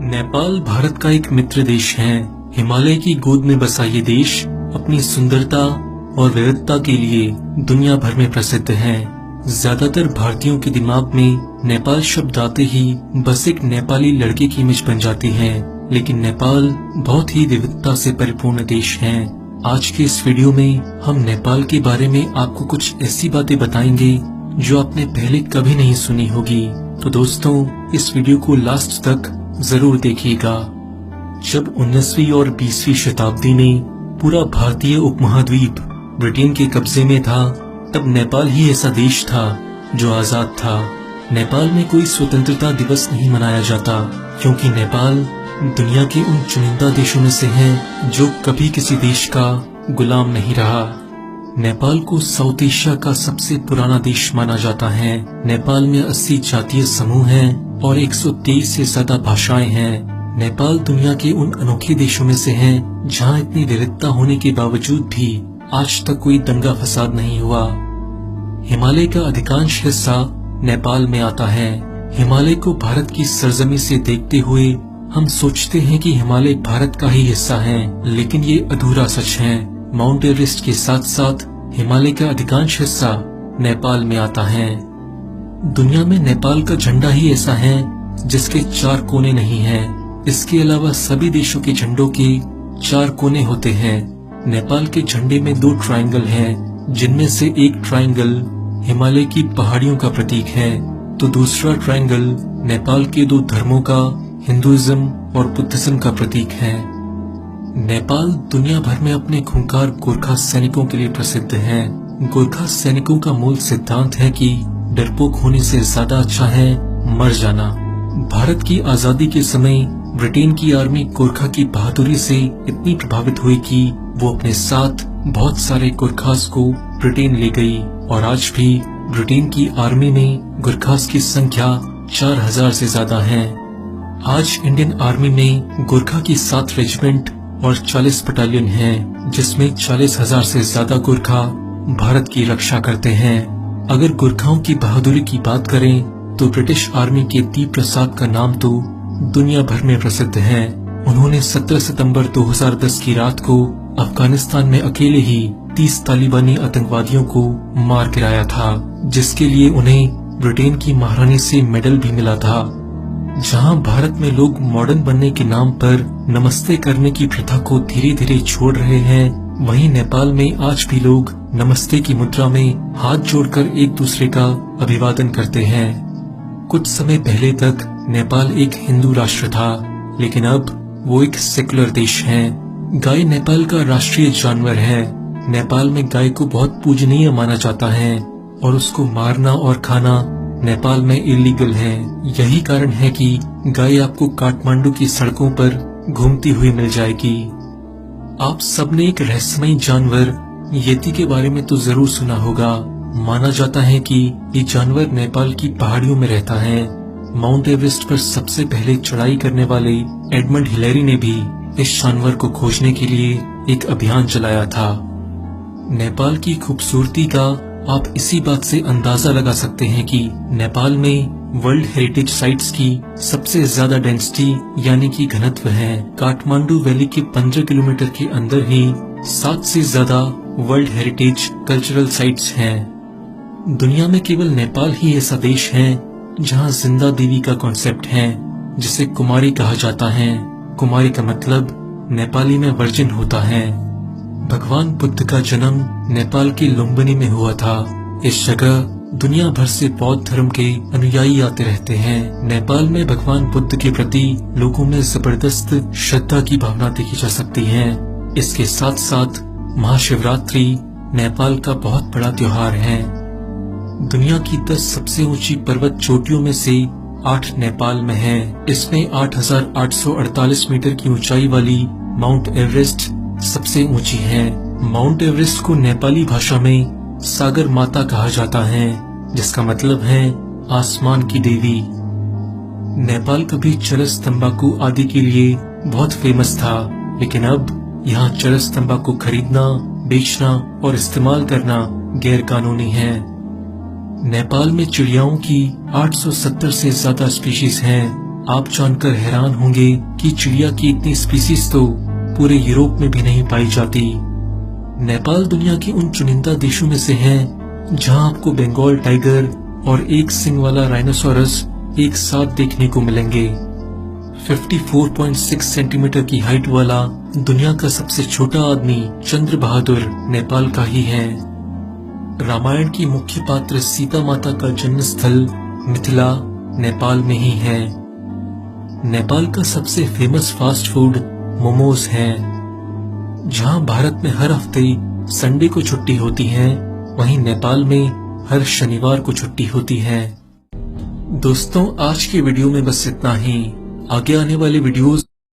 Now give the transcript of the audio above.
नेपाल भारत का एक मित्र देश है। हिमालय की गोद में बसा ये देश अपनी सुंदरता और विविधता के लिए दुनिया भर में प्रसिद्ध है। ज्यादातर भारतीयों के दिमाग में नेपाल शब्द आते ही बस एक नेपाली लड़के की इमेज बन जाती है, लेकिन नेपाल बहुत ही विविधता से परिपूर्ण देश है। आज के इस वीडियो में हम नेपाल के बारे में आपको कुछ ऐसी बातें बताएंगे जो आपने पहले कभी नहीं सुनी होगी। तो दोस्तों, इस वीडियो को लास्ट तक जरूर देखिएगा। जब 19वीं और 20वीं शताब्दी में पूरा भारतीय उपमहाद्वीप ब्रिटेन के कब्जे में था, तब नेपाल ही ऐसा देश था जो आजाद था। नेपाल में कोई स्वतंत्रता दिवस नहीं मनाया जाता, क्योंकि नेपाल दुनिया के उन चुनिंदा देशों में से है जो कभी किसी देश का गुलाम नहीं रहा। नेपाल को साउथ एशिया का सबसे पुराना देश माना जाता है। नेपाल में 80 जातीय समूह हैं और 123 से ज्यादा भाषाएं हैं। नेपाल दुनिया के उन अनोखे देशों में से है जहां इतनी विविधता होने के बावजूद भी आज तक कोई दंगा फसाद नहीं हुआ। हिमालय का अधिकांश हिस्सा नेपाल में आता है। हिमालय को भारत की सरजमी से देखते हुए हम सोचते हैं कि हिमालय भारत का ही हिस्सा है, लेकिन ये अधूरा सच है। माउंट एवरेस्ट के साथ साथ हिमालय का अधिकांश हिस्सा नेपाल में आता है। दुनिया में नेपाल का झंडा ही ऐसा है जिसके 4 कोने नहीं हैं। इसके अलावा सभी देशों के झंडों के 4 कोने होते हैं। नेपाल के झंडे में 2 ट्रायंगल हैं, जिनमें से एक ट्रायंगल हिमालय की पहाड़ियों का प्रतीक है, तो दूसरा ट्रायंगल नेपाल के 2 धर्मों का, हिंदुइज्म और बुद्धिज्म का प्रतीक है। नेपाल दुनिया भर में अपने खूंखार गोरखा सैनिकों के लिए प्रसिद्ध है। गोरखा सैनिकों का मूल सिद्धांत है कि डरपोक होने से ज्यादा अच्छा है मर जाना। भारत की आजादी के समय ब्रिटेन की आर्मी गोरखा की बहादुरी से इतनी प्रभावित हुई कि वो अपने साथ बहुत सारे गोरखास को ब्रिटेन ले गई, और आज भी ब्रिटेन की आर्मी में गोरखास की संख्या 4000 से ज्यादा है। आज इंडियन आर्मी में गोरखा की 7 रेजिमेंट और 40 बटालियन हैं, जिसमें 40,000 से ज्यादा गोरखा भारत की रक्षा करते हैं। अगर गोरखाओं की बहादुरी की बात करें तो ब्रिटिश आर्मी के दी प्रसाद का नाम तो दुनिया भर में प्रसिद्ध है। उन्होंने 17 सितंबर 2010 की रात को अफगानिस्तान में अकेले ही 30 तालिबानी आतंकवादियों को मार गिराया था, जिसके लिए उन्हें ब्रिटेन की महारानी से मेडल भी मिला था। जहां भारत में लोग मॉडर्न बनने के नाम पर नमस्ते करने की प्रथा को धीरे धीरे छोड़ रहे हैं, वहीं नेपाल में आज भी लोग नमस्ते की मुद्रा में हाथ जोड़कर एक दूसरे का अभिवादन करते हैं। कुछ समय पहले तक नेपाल एक हिंदू राष्ट्र था, लेकिन अब वो एक सेकुलर देश है। गाय नेपाल का राष्ट्रीय जानवर है। नेपाल में गाय को बहुत पूजनीय माना जाता है और उसको मारना और खाना नेपाल में इलीगल है। यही कारण है कि गाय आपको काठमांडू की सड़कों पर घूमती हुई मिल जाएगी। आप सबने एक रहस्यमयी जानवर येती के बारे में तो जरूर सुना होगा। माना जाता है कि ये जानवर नेपाल की पहाड़ियों में रहता है। माउंट एवरेस्ट पर सबसे पहले चढ़ाई करने वाले एडमंड हिलेरी ने भी इस जानवर को खोजने के लिए एक अभियान चलाया था। नेपाल की खूबसूरती का आप इसी बात से अंदाजा लगा सकते हैं कि नेपाल में वर्ल्ड हेरिटेज साइट्स की सबसे ज्यादा डेंसिटी यानी कि घनत्व है। काठमांडू वैली के 15 किलोमीटर के अंदर ही 7 से ज्यादा वर्ल्ड हेरिटेज कल्चरल साइट्स हैं। दुनिया में केवल नेपाल ही ऐसा देश है जहां जिंदा देवी का कॉन्सेप्ट है, जिसे कुमारी कहा जाता है। कुमारी का मतलब नेपाली में वर्जिन होता है। भगवान बुद्ध का जन्म नेपाल के लुम्बिनी में हुआ था। इस जगह दुनिया भर से बौद्ध धर्म के अनुयायी आते रहते हैं। नेपाल में भगवान बुद्ध के प्रति लोगों में जबरदस्त श्रद्धा की भावना देखी जा सकती है। इसके साथ साथ महाशिवरात्रि नेपाल का बहुत बड़ा त्योहार है। दुनिया की 10 सबसे ऊंची पर्वत चोटियों में से 8 नेपाल में है। इसमें 8,848 मीटर की ऊंचाई वाली माउंट एवरेस्ट सबसे ऊंची है। माउंट एवरेस्ट को नेपाली भाषा में सागर माता कहा जाता है, जिसका मतलब है आसमान की देवी। नेपाल कभी चरस तंबाकू आदि के लिए बहुत फेमस था, लेकिन अब यहाँ चरस तंबाकू खरीदना, बेचना और इस्तेमाल करना गैर कानूनी है। नेपाल में चिड़ियाओं की 870 से ज्यादा स्पीशीज हैं। आप जानकर हैरान होंगे कि चिड़िया की इतनी स्पीसीज तो पूरे यूरोप में भी नहीं पाई जाती। नेपाल दुनिया के उन चुनिंदा देशों में से है जहां आपको बंगाल टाइगर और एक सिंग वाला राइनोसोरस एक साथ देखने को मिलेंगे। 54.6 सेंटीमीटर की हाइट वाला दुनिया का सबसे छोटा आदमी चंद्र बहादुर नेपाल का ही है। रामायण की मुख्य पात्र सीता माता का जन्म स्थल मिथिला नेपाल में ही है। नेपाल का सबसे फेमस फास्ट फूड मोमोज है। जहां भारत में हर हफ्ते संडे को छुट्टी होती है, वहीं नेपाल में हर शनिवार को छुट्टी होती है। दोस्तों, आज के वीडियो में बस इतना ही। आगे आने वाले वीडियोस